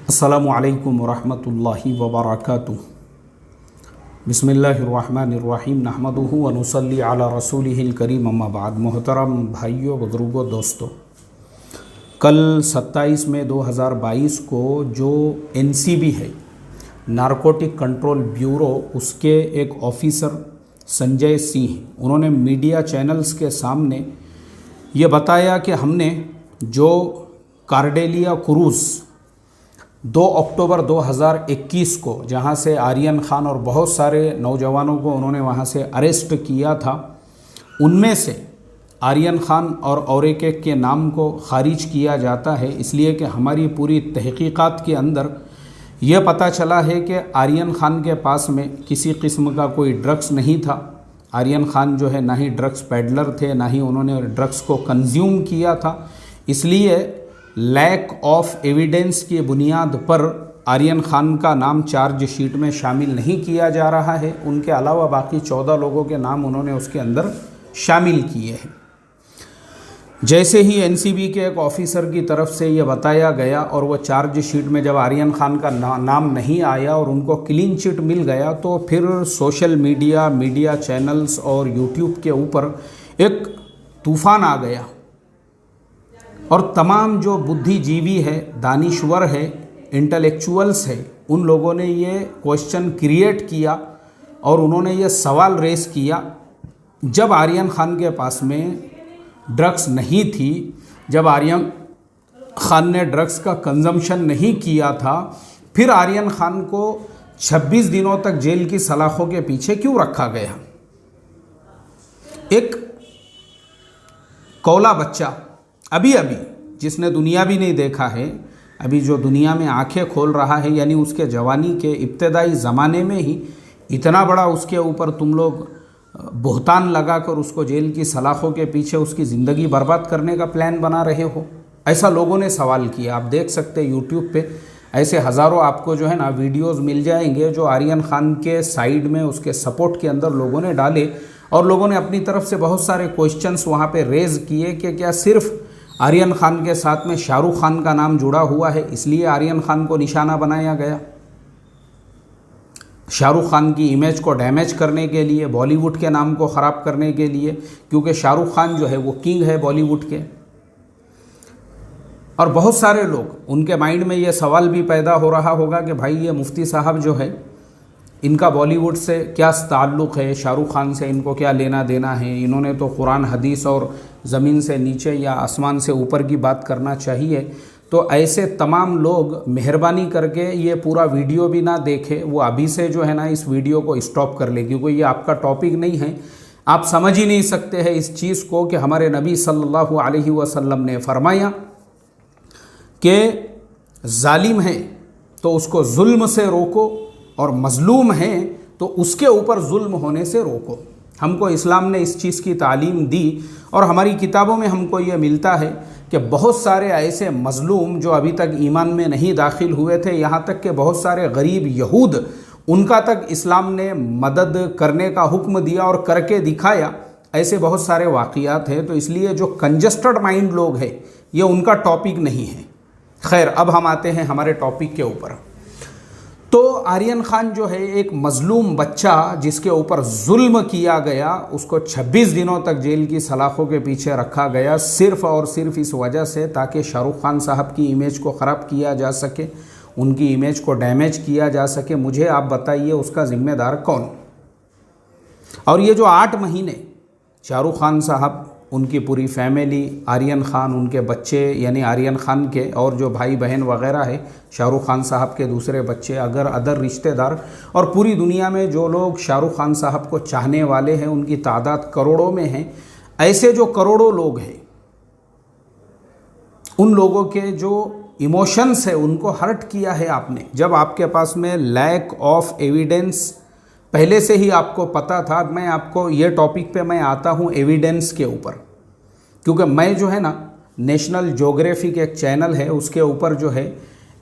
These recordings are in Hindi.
अस्सलामु अलैकुम वरहमतुल्लाहि वबरकातुहू। बिस्मिल्लाहिर्रहमानिर्रहीम नहमदुहु व नुसल्ली अला रसूलिहिल करीम अम्मा बाद। मोहतरम भाइयों, बुजुर्गों, दोस्तों, कल 27 मई 2022 को जो एनसीबी है, नारकोटिक कंट्रोल ब्यूरो, उसके एक ऑफिसर संजय सिंह, उन्होंने मीडिया चैनल्स के सामने ये बताया कि हमने जो कार्डेलिया क्रूज़ 2 अक्टूबर 2021 को, जहां से आर्यन खान और बहुत सारे नौजवानों को उन्होंने वहां से अरेस्ट किया था, उनमें से आर्यन खान और एक एक के नाम को खारिज किया जाता है, इसलिए कि हमारी पूरी तहकीकात के अंदर यह पता चला है कि आर्यन खान के पास में किसी किस्म का कोई ड्रग्स नहीं था। आर्यन खान जो है ना ही ड्रग्स पेडलर थे, ना ही उन्होंने ड्रग्स को कंज्यूम किया था। इसलिए लैक ऑफ एविडेंस की बुनियाद पर आर्यन खान का नाम चार्जशीट में शामिल नहीं किया जा रहा है। उनके अलावा बाकी 14 लोगों के नाम उन्होंने उसके अंदर शामिल किए हैं। जैसे ही एनसीबी के एक ऑफिसर की तरफ से ये बताया गया और वो चार्जशीट में जब आर्यन खान का नाम नहीं आया और उनको क्लीन चिट मिल गया, तो फिर सोशल मीडिया चैनल्स और यूट्यूब के ऊपर एक तूफ़ान आ गया और तमाम जो बुद्धिजीवी है, दानिश्वर है, इंटेलेक्चुअल्स है, उन लोगों ने ये क्वेश्चन क्रिएट किया और उन्होंने ये सवाल रेस किया, जब आर्यन खान के पास में ड्रग्स नहीं थी, जब आर्यन खान ने ड्रग्स का कंजम्पशन नहीं किया था, फिर आर्यन खान को 26 दिनों तक जेल की सलाखों के पीछे क्यों रखा गया? एक कौला बच्चा अभी जिसने दुनिया भी नहीं देखा है, अभी जो दुनिया में आंखें खोल रहा है, यानी उसके जवानी के इब्तदाई ज़माने में ही इतना बड़ा उसके ऊपर तुम लोग बुहतान लगाकर उसको जेल की सलाखों के पीछे उसकी ज़िंदगी बर्बाद करने का प्लान बना रहे हो? ऐसा लोगों ने सवाल किया। आप देख सकते हैं यूट्यूब पे ऐसे हज़ारों आपको जो है ना वीडियोज़ मिल जाएंगे जो आर्यन खान के साइड में, उसके सपोर्ट के अंदर लोगों ने डाले और लोगों ने अपनी तरफ से बहुत सारे क्वेश्चंस वहाँ पे रेज़ किए कि क्या सिर्फ आर्यन खान के साथ में शाहरुख खान का नाम जुड़ा हुआ है, इसलिए आर्यन खान को निशाना बनाया गया? शाहरुख खान की इमेज को डैमेज करने के लिए, बॉलीवुड के नाम को ख़राब करने के लिए, क्योंकि शाहरुख खान जो है वो किंग है बॉलीवुड के। और बहुत सारे लोग, उनके माइंड में ये सवाल भी पैदा हो रहा होगा कि भाई ये मुफ्ती साहब जो है, इनका बॉलीवुड से क्या ताल्लुक़ है, शाहरुख खान से इनको क्या लेना देना है? इन्होंने तो कुरान हदीस और ज़मीन से नीचे या आसमान से ऊपर की बात करना चाहिए। तो ऐसे तमाम लोग मेहरबानी करके ये पूरा वीडियो भी ना देखें, वो अभी से जो है ना इस वीडियो को स्टॉप कर ले, क्योंकि ये आपका टॉपिक नहीं है। आप समझ ही नहीं सकते हैं इस चीज़ को कि हमारे नबी सल्लल्लाहु अलैहि वसल्लम ने फरमाया कि जालिम है तो उसको जुल्म से रोको और मज़लूम है तो उसके ऊपर जुल्म होने से रोको। हमको इस्लाम ने इस चीज़ की तालीम दी और हमारी किताबों में हमको ये मिलता है कि बहुत सारे ऐसे मज़लूम जो अभी तक ईमान में नहीं दाखिल हुए थे, यहाँ तक कि बहुत सारे गरीब यहूद, उनका तक इस्लाम ने मदद करने का हुक्म दिया और करके दिखाया। ऐसे बहुत सारे वाक़ियात हैं। तो इसलिए जो कंजस्टेड माइंड लोग हैं, ये उनका टॉपिक नहीं है। खैर, अब हम आते हैं हमारे टॉपिक के ऊपर। तो आर्यन खान जो है एक मज़लूम बच्चा जिसके ऊपर जुल्म किया गया, उसको 26 दिनों तक जेल की सलाखों के पीछे रखा गया, सिर्फ़ और सिर्फ इस वजह से ताकि शाहरुख खान साहब की इमेज को ख़राब किया जा सके, उनकी इमेज को डैमेज किया जा सके। मुझे आप बताइए उसका ज़िम्मेदार कौन? और ये जो 8 महीने शाहरुख खान साहब, उनकी पूरी फैमिली, आर्यन खान, उनके बच्चे यानी आर्यन खान के और जो भाई बहन वगैरह है, शाहरुख खान साहब के दूसरे बच्चे, अगर अदर रिश्तेदार और पूरी दुनिया में जो लोग शाहरुख खान साहब को चाहने वाले हैं, उनकी तादाद करोड़ों में है। ऐसे जो करोड़ों लोग हैं, उन लोगों के जो इमोशंस है उनको हर्ट किया है आपने। जब आपके पास में लैक ऑफ एविडेंस पहले से ही आपको पता था। मैं आपको ये टॉपिक पे मैं आता हूँ एविडेंस के ऊपर, क्योंकि मैं जो है ना नेशनल ज्योग्राफिक एक चैनल है, उसके ऊपर जो है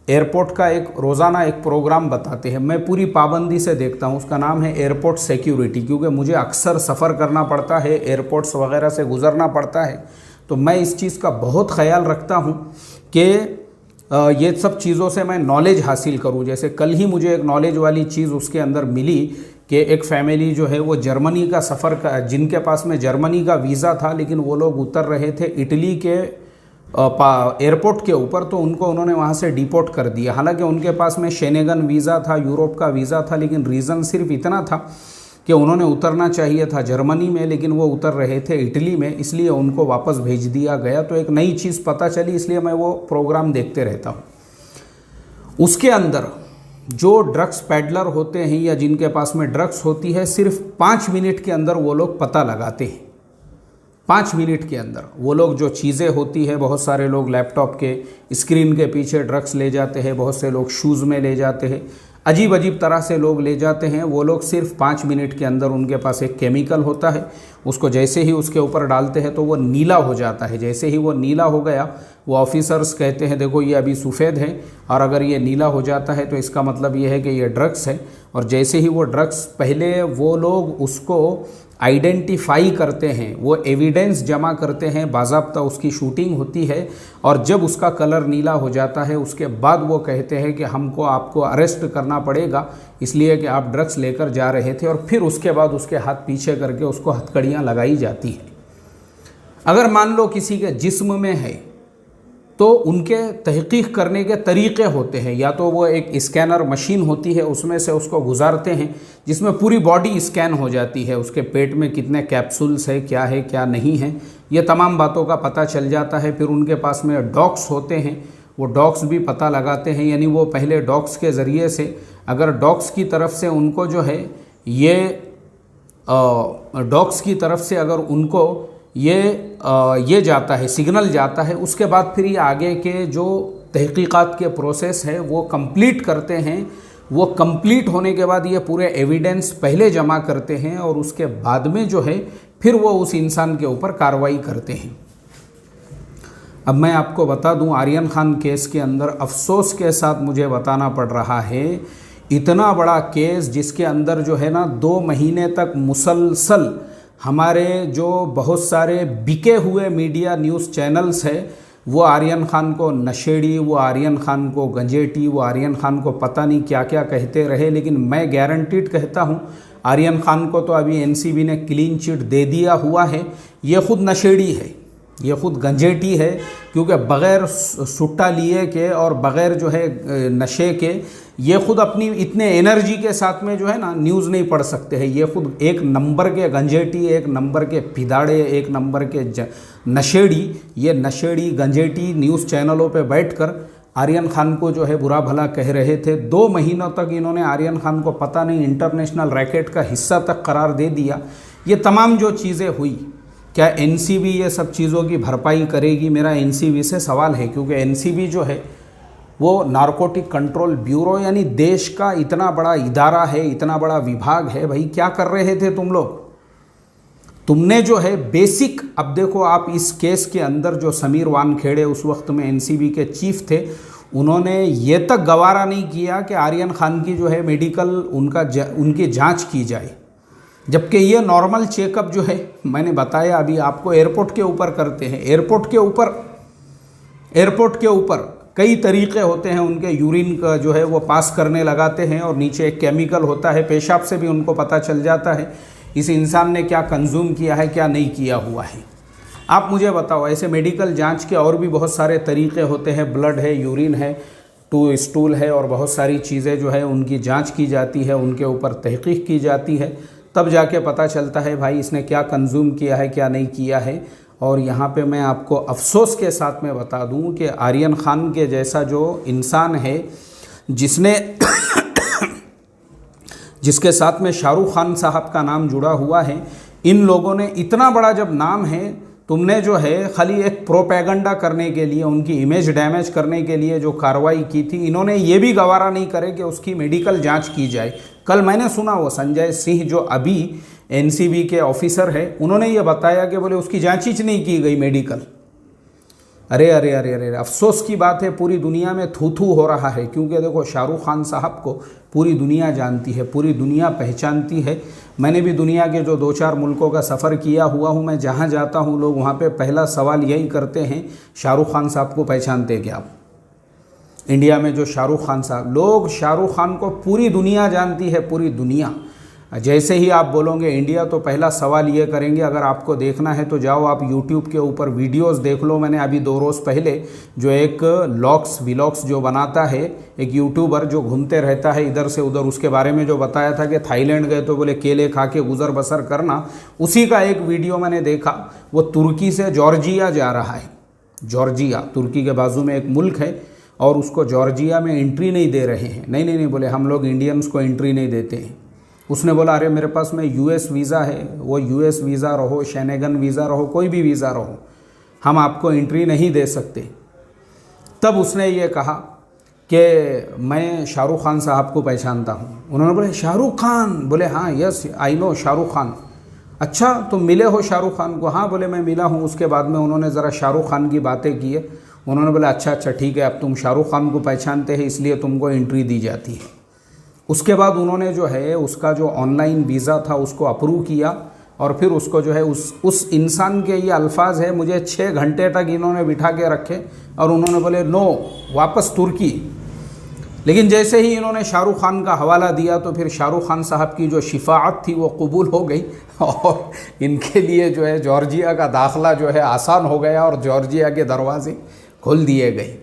एयरपोर्ट का एक रोज़ाना एक प्रोग्राम बताते हैं। मैं पूरी पाबंदी से देखता हूँ। उसका नाम है एयरपोर्ट सिक्योरिटी, क्योंकि मुझे अक्सर सफ़र करना पड़ता है, एयरपोर्ट्स वगैरह से गुज़रना पड़ता है। तो मैं इस चीज़ का बहुत ख्याल रखता हूँ कि ये सब चीज़ों से मैं नॉलेज हासिल करूं। जैसे कल ही मुझे एक नॉलेज वाली चीज़ उसके अंदर मिली कि एक फैमिली जो है वो जर्मनी का सफ़र का, जिनके पास में जर्मनी का वीज़ा था, लेकिन वो लोग उतर रहे थे इटली के एयरपोर्ट के ऊपर, तो उनको उन्होंने वहाँ से डिपोर्ट कर दिया। हालांकि उनके पास में शेनेगन वीज़ा था, यूरोप का वीज़ा था, लेकिन रीज़न सिर्फ इतना था कि उन्होंने उतरना चाहिए था जर्मनी में, लेकिन वो उतर रहे थे इटली में, इसलिए उनको वापस भेज दिया गया। तो एक नई चीज़ पता चली, इसलिए मैं वो प्रोग्राम देखते रहता हूँ। उसके अंदर जो ड्रग्स पैडलर होते हैं या जिनके पास में ड्रग्स होती है, सिर्फ 5 मिनट के अंदर वो लोग पता लगाते हैं। 5 मिनट के अंदर वो लोग जो चीज़ें होती है, बहुत सारे लोग लैपटॉप के स्क्रीन के पीछे ड्रग्स ले जाते हैं, बहुत से लोग शूज़ में ले जाते हैं, अजीब अजीब तरह से लोग ले जाते हैं। वो लोग सिर्फ 5 मिनट के अंदर उनके पास एक केमिकल होता है, उसको जैसे ही उसके ऊपर डालते हैं तो वो नीला हो जाता है। जैसे ही वो नीला हो गया, वो ऑफिसर्स कहते हैं देखो ये अभी सफ़ेद है, और अगर ये नीला हो जाता है तो इसका मतलब ये है कि ये ड्रग्स है। और जैसे ही वो ड्रग्स, पहले वो लोग उसको आइडेंटिफाई करते हैं, वो एविडेंस जमा करते हैं, बाज़ाब्ता उसकी शूटिंग होती है, और जब उसका कलर नीला हो जाता है उसके बाद वो कहते हैं कि हमको आपको अरेस्ट करना पड़ेगा इसलिए कि आप ड्रग्स लेकर जा रहे थे, और फिर उसके बाद उसके हाथ पीछे करके उसको हथकड़ियाँ लगाई जाती है। अगर मान लो किसी के जिस्म में है तो उनके तहकीक करने के तरीक़े होते हैं। या तो वो एक स्कैनर मशीन होती है, उसमें से उसको गुजारते हैं, जिसमें पूरी बॉडी स्कैन हो जाती है, उसके पेट में कितने कैप्सूल्स है क्या नहीं है, ये तमाम बातों का पता चल जाता है। फिर उनके पास में डॉक्स होते हैं, वो डॉक्स भी पता लगाते हैं, यानी वो पहले डॉक्स के ज़रिए से, अगर डॉक्स की तरफ से उनको जो है ये डॉक्स की तरफ से अगर उनको ये जाता है, सिग्नल जाता है, उसके बाद फिर ये आगे के जो तहकीकात के प्रोसेस है वो कंप्लीट करते हैं। वो कंप्लीट होने के बाद ये पूरे एविडेंस पहले जमा करते हैं, और उसके बाद में जो है फिर वो उस इंसान के ऊपर कार्रवाई करते हैं। अब मैं आपको बता दूं, आर्यन खान केस के अंदर अफसोस के साथ मुझे बताना पड़ रहा है, इतना बड़ा केस जिसके अंदर जो है ना 2 महीने तक मुसलसल हमारे जो बहुत सारे बिके हुए मीडिया न्यूज़ चैनल्स है, वो आर्यन खान को नशेड़ी, वो आर्यन खान को गंजेटी, वो आर्यन खान को पता नहीं क्या क्या कहते रहे। लेकिन मैं गारंटीड कहता हूँ, आर्यन खान को तो अभी एनसीबी ने क्लीन चिट दे दिया हुआ है। ये खुद नशेड़ी है, ये खुद गंजेटी है, क्योंकि बग़ैर सुट्टा लिए के और बग़ैर जो है नशे के ये खुद अपनी इतने एनर्जी के साथ में जो है ना न्यूज़ नहीं पढ़ सकते हैं। ये खुद एक नंबर के गंजेटी, एक नंबर के पिदाड़े, एक नंबर के नशेड़ी, ये नशेड़ी गंजेटी न्यूज़ चैनलों पे बैठकर आर्यन खान को जो है बुरा भला कह रहे थे। 2 महीनों तक इन्होंने आर्यन खान को पता नहीं इंटरनेशनल रैकेट का हिस्सा तक करार दे दिया। ये तमाम जो चीज़ें हुई, क्या एनसीबी ये सब चीज़ों की भरपाई करेगी? मेरा एनसीबी से सवाल है, क्योंकि एनसीबी जो है वो नारकोटिक कंट्रोल ब्यूरो, यानी देश का इतना बड़ा इदारा है, इतना बड़ा विभाग है। भाई क्या कर रहे थे तुम लोग? तुमने जो है बेसिक, अब देखो आप इस केस के अंदर जो समीर वानखेड़े उस वक्त में एनसीबी के चीफ थे, उन्होंने ये तक गवारा नहीं किया कि आर्यन खान की जो है मेडिकल उनकी जांच की जाए, जबकि ये नॉर्मल चेकअप जो है मैंने बताया अभी आपको एयरपोर्ट के ऊपर करते हैं। एयरपोर्ट के ऊपर कई तरीक़े होते हैं, उनके यूरिन का जो है वो पास करने लगाते हैं, और नीचे एक केमिकल होता है, पेशाब से भी उनको पता चल जाता है इस इंसान ने क्या कंज्यूम किया है, क्या नहीं किया हुआ है। आप मुझे बताओ, ऐसे मेडिकल जांच के और भी बहुत सारे तरीक़े होते हैं, ब्लड है, यूरिन है, स्टूल है, और बहुत सारी चीज़ें जो है उनकी जांच की जाती है, उनके ऊपर तहकीक की जाती है, तब जाके पता चलता है भाई इसने क्या कंज्यूम किया है, क्या नहीं किया है। और यहाँ पे मैं आपको अफसोस के साथ में बता दूँ कि आर्यन खान के जैसा जो इंसान है, जिसके साथ में शाहरुख खान साहब का नाम जुड़ा हुआ है, इन लोगों ने इतना बड़ा जब नाम है, तुमने जो है खाली एक प्रोपेगेंडा करने के लिए, उनकी इमेज डैमेज करने के लिए जो कार्रवाई की थी, इन्होंने ये भी गवारा नहीं करे कि उसकी मेडिकल जांच की जाए। कल मैंने सुना वो संजय सिंह जो अभी एनसीबी के ऑफिसर है, उन्होंने ये बताया कि बोले उसकी जांच ही नहीं की गई मेडिकल। अरे अरे अरे अरे अफसोस की बात है, पूरी दुनिया में थू थू हो रहा है, क्योंकि देखो शाहरुख खान साहब को पूरी दुनिया जानती है, पूरी दुनिया पहचानती है। मैंने भी दुनिया के जो 2-4 मुल्कों का सफ़र किया हुआ हूँ, मैं जहाँ जाता हूँ लोग वहाँ पे पहला सवाल यही करते हैं, शाहरुख खान साहब को पहचानते क्या आप? इंडिया में जो शाहरुख खान साहब, लोग शाहरुख खान को पूरी दुनिया जानती है, पूरी दुनिया। जैसे ही आप बोलोगे इंडिया तो पहला सवाल ये करेंगे, अगर आपको देखना है तो जाओ आप यूट्यूब के ऊपर वीडियोस देख लो। मैंने अभी 2 रोज़ पहले जो एक व्लॉग्स जो बनाता है, एक यूट्यूबर जो घूमते रहता है इधर से उधर, उसके बारे में जो बताया था कि थाईलैंड गए तो बोले केले खा के गुजर बसर करना, उसी का एक वीडियो मैंने देखा। वो तुर्की से जॉर्जिया जा रहा है। जॉर्जिया तुर्की के बाजू में एक मुल्क है और उसको जॉर्जिया में एंट्री नहीं दे रहे हैं। नहीं बोले हम लोग इंडियंस को एंट्री नहीं देते हैं। उसने बोला अरे मेरे पास में यूएस वीज़ा है, वो यूएस वीज़ा रहो, शेनेगन वीज़ा रहो, कोई भी वीज़ा रहो, हम आपको एंट्री नहीं दे सकते। तब उसने ये कहा कि मैं शाहरुख खान साहब को पहचानता हूँ। उन्होंने बोले शाहरुख खान? बोले हाँ yes I know Shahrukh Khan. अच्छा तुम मिले हो शाहरुख खान को? हाँ बोले मैं मिला हूँ। उसके बाद में उन्होंने ज़रा शाहरुख खान की बातें की है। उन्होंने बोला अच्छा ठीक है, अब तुम शाहरुख खान को पहचानते हैं इसलिए तुमको एंट्री दी जाती है। उसके बाद उन्होंने जो है उसका जो ऑनलाइन वीज़ा था उसको अप्रूव किया और फिर उसको जो है उस इंसान के ये अल्फाज है, मुझे 6 घंटे तक इन्होंने बिठा के रखे और उन्होंने बोले नो वापस तुर्की। लेकिन जैसे ही इन्होंने शाहरुख खान का हवाला दिया तो फिर शाहरुख खान साहब की जो शिफाअत थी वो कबूल हो गई और इनके लिए जो है जॉर्जिया का दाखला जो है आसान हो गया और जॉर्जिया के दरवाजे खोल दिए गए।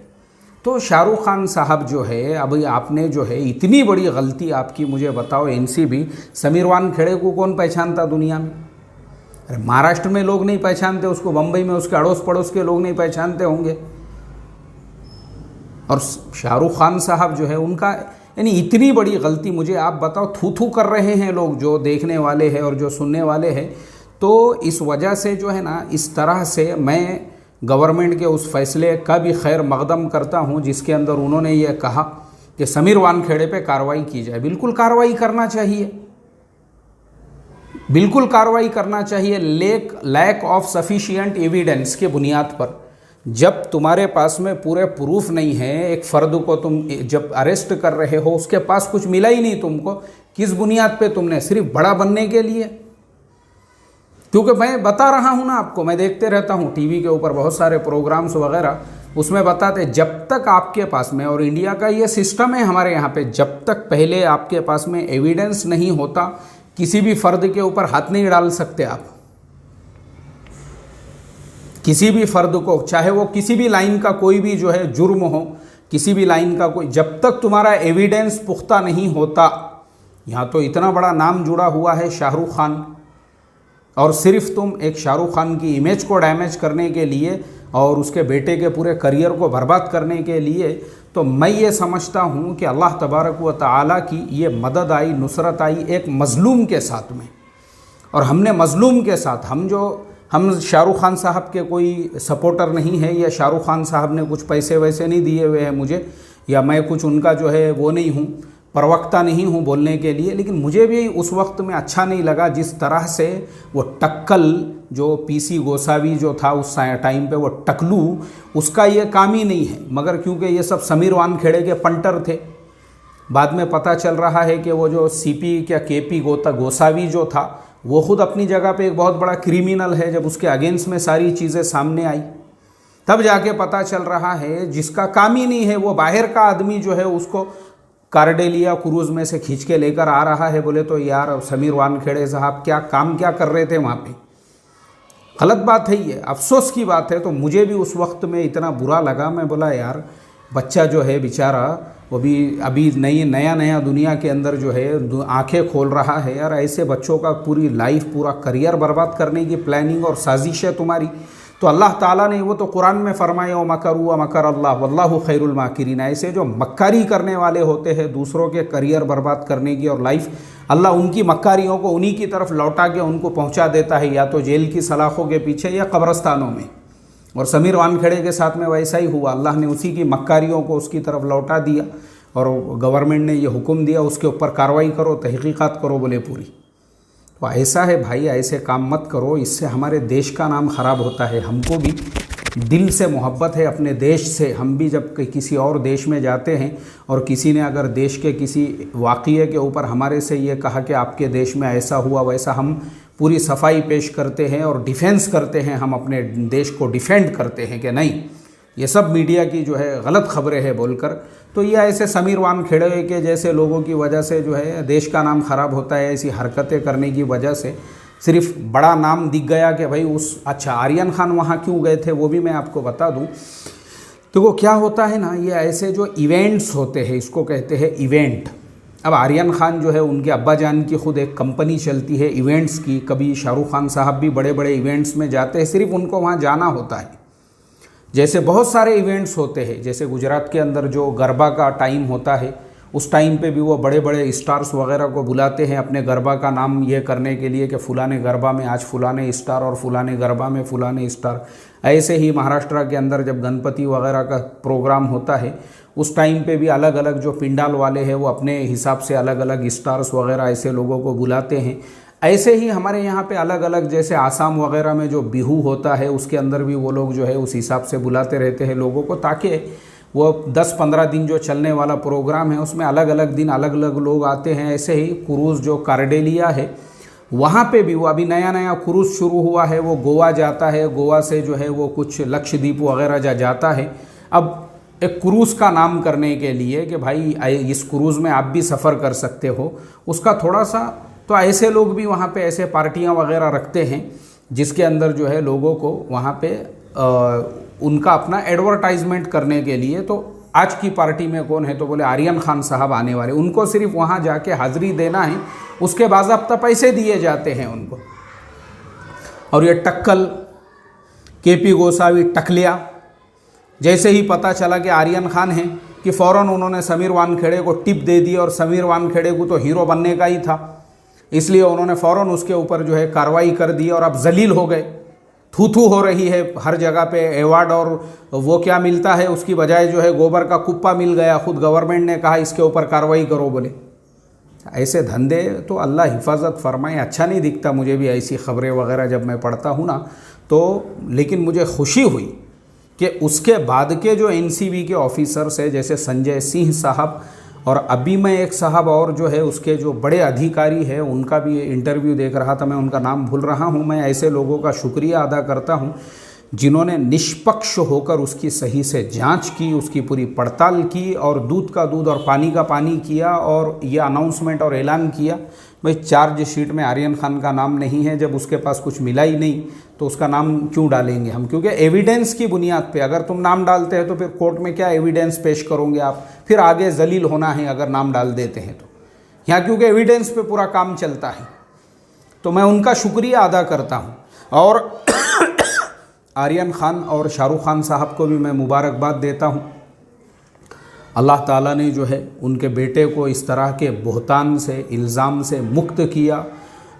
तो शाहरुख खान साहब जो है, अभी आपने जो है इतनी बड़ी गलती आपकी, मुझे बताओ एनसीबी, समीर वानखेड़े को कौन पहचानता दुनिया में? अरे महाराष्ट्र में लोग नहीं पहचानते उसको, बम्बई में उसके अड़ोस पड़ोस के लोग नहीं पहचानते होंगे। और शाहरुख खान साहब जो है उनका यानी इतनी बड़ी गलती, मुझे आप बताओ, थू कर रहे हैं लोग जो देखने वाले हैं और जो सुनने वाले हैं। तो इस वजह से जो है ना, इस तरह से मैं गवर्नमेंट के उस फैसले का भी खैर मकदम करता हूं जिसके अंदर उन्होंने ये कहा कि समीर वानखेड़े पे कार्रवाई की जाए। बिल्कुल कार्रवाई करना चाहिए, बिल्कुल कार्रवाई करना चाहिए। लैक ऑफ सफिशिएंट एविडेंस के बुनियाद पर, जब तुम्हारे पास में पूरे प्रूफ नहीं है, एक फ़र्द को तुम जब अरेस्ट कर रहे हो उसके पास कुछ मिला ही नहीं तुमको, किस बुनियाद पे तुमने? सिर्फ बड़ा बनने के लिए? क्योंकि मैं बता रहा हूँ ना आपको, मैं देखते रहता हूँ टीवी के ऊपर बहुत सारे प्रोग्राम्स वगैरह, उसमें बताते जब तक आपके पास में, और इंडिया का ये सिस्टम है हमारे यहाँ पे, जब तक पहले आपके पास में एविडेंस नहीं होता किसी भी फ़र्द के ऊपर हाथ नहीं डाल सकते आप। किसी भी फ़र्द को, चाहे वो किसी भी लाइन का कोई भी जो है जुर्म हो, किसी भी लाइन का कोई, जब तक तुम्हारा एविडेंस पुख्ता नहीं होता। यहाँ तो इतना बड़ा नाम जुड़ा हुआ है शाहरुख खान, और सिर्फ तुम एक शाहरुख खान की इमेज को डैमेज करने के लिए और उसके बेटे के पूरे करियर को बर्बाद करने के लिए, तो मैं ये समझता हूँ कि अल्लाह तबारक व तआला की ये मदद आई, नुसरत आई एक मज़लूम के साथ में। और हमने मज़लूम के साथ, हम शाहरुख खान साहब के कोई सपोर्टर नहीं है, या शाहरुख खान साहब ने कुछ पैसे वैसे नहीं दिए हुए हैं मुझे, या मैं कुछ उनका जो है वो नहीं हूँ, प्रवक्ता नहीं हूँ बोलने के लिए। लेकिन मुझे भी उस वक्त में अच्छा नहीं लगा जिस तरह से वो टक्कल, जो पीसी गोसावी जो था उस टाइम पे, वो टकलू, उसका ये काम ही नहीं है, मगर क्योंकि ये सब समीर वानखेड़े के पंटर थे। बाद में पता चल रहा है कि वो जो सीपी क्या केपी गोसावी जो था वो खुद अपनी जगह पे एक बहुत बड़ा क्रिमिनल है। जब उसके अगेंस्ट में सारी चीज़ें सामने आई तब जाके पता चल रहा है जिसका काम ही नहीं है, वो बाहर का आदमी जो है उसको कार्डेलिया क्रूज़ में से खींच के लेकर आ रहा है। बोले तो यार समीर वानखेड़े साहब क्या कर रहे थे वहाँ पे? गलत बात है ये, अफसोस की बात है। तो मुझे भी उस वक्त में इतना बुरा लगा। मैं बोला यार बच्चा जो है बेचारा, वो भी अभी नया दुनिया के अंदर जो है आंखें खोल रहा है। यार ऐसे बच्चों का पूरी लाइफ, पूरा करियर बर्बाद करने की प्लानिंग और साजिश है तुम्हारी। तो अल्लाह ताला ने वो तो कुरान में फरमाया व मकरू व मकर अल्लाह वल्लाहु खैरुल माकिरीन। ऐसे जो मक्कारी करने वाले होते हैं दूसरों के करियर बर्बाद करने की और लाइफ, अल्लाह उनकी मक्कारियों को उन्हीं की तरफ लौटा के उनको पहुंचा देता है, या तो जेल की सलाखों के पीछे या कब्रस्तानों में। और समीर वानखेड़े के साथ में वैसा ही हुआ, अल्लाह ने उसी की मक्कारियों को उसकी तरफ लौटा दिया और गवर्नमेंट ने ये हुक्म दिया उसके ऊपर कार्रवाई करो, तहकीकात करो बोले पूरी। तो ऐसा है भाई, ऐसे काम मत करो, इससे हमारे देश का नाम ख़राब होता है। हमको भी दिल से मोहब्बत है अपने देश से। हम भी जब किसी और देश में जाते हैं और किसी ने अगर देश के किसी वाक़ये के ऊपर हमारे से ये कहा कि आपके देश में ऐसा हुआ वैसा, हम पूरी सफाई पेश करते हैं और डिफेंस करते हैं, हम अपने देश को डिफेंड करते हैं कि नहीं ये सब मीडिया की जो है गलत खबरें हैं बोलकर। तो ये ऐसे समीर वानखेड़े के जैसे लोगों की वजह से जो है देश का नाम खराब होता है। ऐसी हरकतें करने की वजह से सिर्फ बड़ा नाम दिख गया कि भाई अच्छा आर्यन खान वहाँ क्यों गए थे वो भी मैं आपको बता दूँ। तो वो क्या होता है ना, ये ऐसे जो इवेंट्स होते हैं इसको कहते हैं इवेंट। अब आर्यन खान जो है उनके अब्बा जान की खुद एक कंपनी चलती है इवेंट्स की। कभी शाहरुख खान साहब भी बड़े बड़े इवेंट्स में जाते हैं, सिर्फ उनको वहाँ जाना होता है। जैसे बहुत सारे इवेंट्स होते हैं, जैसे गुजरात के अंदर जो गरबा का टाइम होता है उस टाइम पे भी वो बड़े बड़े स्टार्स वगैरह को बुलाते हैं अपने गरबा का नाम ये करने के लिए कि फुलाने गरबा में आज फुलाने स्टार और फुलाने गरबा में फुलाने स्टार। ऐसे ही महाराष्ट्र के अंदर जब गणपति वगैरह का प्रोग्राम होता है उस टाइम पे भी अलग अलग जो पिंडाल वाले हैं वो अपने हिसाब से अलग अलग स्टार्स वगैरह ऐसे लोगों को बुलाते हैं। ऐसे ही हमारे यहाँ पे अलग अलग जैसे आसाम वगैरह में जो बिहू होता है उसके अंदर भी वो लोग जो है उस हिसाब से बुलाते रहते हैं लोगों को, ताकि वो 10-15 दिन जो चलने वाला प्रोग्राम है उसमें अलग अलग दिन अलग अलग लोग आते हैं। ऐसे ही क्रूज़ जो कारडेलिया है वहाँ पे भी वो अभी नया नया क्रूज़ शुरू हुआ है, वो गोवा जाता है। गोवा से जो है वो कुछ लक्षद्वीप वगैरह जाता है। अब एक क्रूज़ का नाम करने के लिए कि भाई इस क्रूज़ में आप भी सफ़र कर सकते हो, उसका थोड़ा सा तो ऐसे लोग भी वहाँ पे ऐसे पार्टियाँ वगैरह रखते हैं जिसके अंदर जो है लोगों को वहाँ पे उनका अपना एडवर्टाइजमेंट करने के लिए। तो आज की पार्टी में कौन है, तो बोले आर्यन खान साहब आने वाले, उनको सिर्फ वहाँ जाके हाज़िरी देना है, उसके बाज़ाब्ता पैसे दिए जाते हैं उनको। और ये टक्कल केपी गोसावी टकलिया, जैसे ही पता चला कि आर्यन खान है कि फ़ौरन उन्होंने समीर वानखेड़े को टिप दे दी। और समीर वानखेड़े को तो हीरो बनने का ही था, इसलिए उन्होंने फ़ौरन उसके ऊपर जो है कार्रवाई कर दी और अब जलील हो गए। थू थू हो रही है हर जगह पे अवार्ड, और वो क्या मिलता है उसकी बजाय जो है गोबर का कुप्पा मिल गया। खुद गवर्नमेंट ने कहा इसके ऊपर कार्रवाई करो बोले। ऐसे धंधे तो अल्लाह हिफाजत फरमाए। अच्छा नहीं दिखता मुझे भी ऐसी खबरें वगैरह जब मैं पढ़ता हूँ ना तो, लेकिन मुझे खुशी हुई कि उसके बाद के जो एनसीबी के ऑफिसर्स हैं जैसे संजय सिंह साहब, और अभी मैं एक साहब और जो है उसके जो बड़े अधिकारी हैं उनका भी इंटरव्यू देख रहा था, मैं उनका नाम भूल रहा हूँ। मैं ऐसे लोगों का शुक्रिया अदा करता हूँ जिन्होंने निष्पक्ष होकर उसकी सही से जांच की, उसकी पूरी पड़ताल की और दूध का दूध और पानी का पानी किया और ये अनाउंसमेंट और ऐलान किया भाई चार्जशीट में आर्यन खान का नाम नहीं है। जब उसके पास कुछ मिला ही नहीं तो उसका नाम क्यों डालेंगे हम, क्योंकि एविडेंस की बुनियाद पे अगर तुम नाम डालते हैं तो फिर कोर्ट में क्या एविडेंस पेश करोगे आप, फिर आगे जलील होना है अगर नाम डाल देते हैं तो। यहाँ क्योंकि एविडेंस पे पूरा काम चलता है, तो मैं उनका शुक्रिया अदा करता हूँ। और आर्यन खान और शाहरुख खान साहब को भी मैं मुबारकबाद देता हूँ। अल्लाह ताला ने जो है उनके बेटे को इस तरह के बहतान से, इल्ज़ाम से मुक्त किया,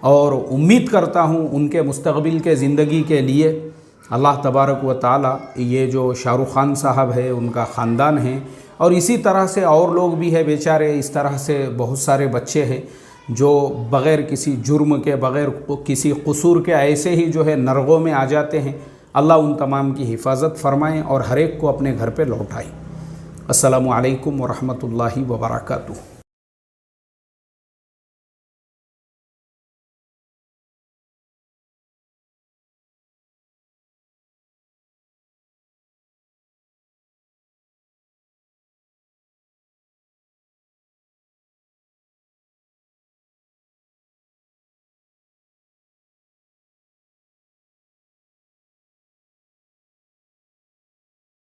और उम्मीद करता हूँ उनके मुस्तक़बिल के ज़िंदगी के लिए अल्लाह तबारक व ताला ये जो शाहरुख खान साहब है उनका ख़ानदान है और इसी तरह से और लोग भी हैं बेचारे, इस तरह से बहुत सारे बच्चे हैं जो बग़ैर किसी जुर्म के, बग़ैर किसी कसूर के ऐसे ही जो है नरगों में आ जाते हैं। अल्लाह उन तमाम की हिफाजत फ़रमाएँ और हर एक को अपने घर पे लौटाए। अस्सलामु अलैकुम व रहमतुल्लाहि व बरकातुहू।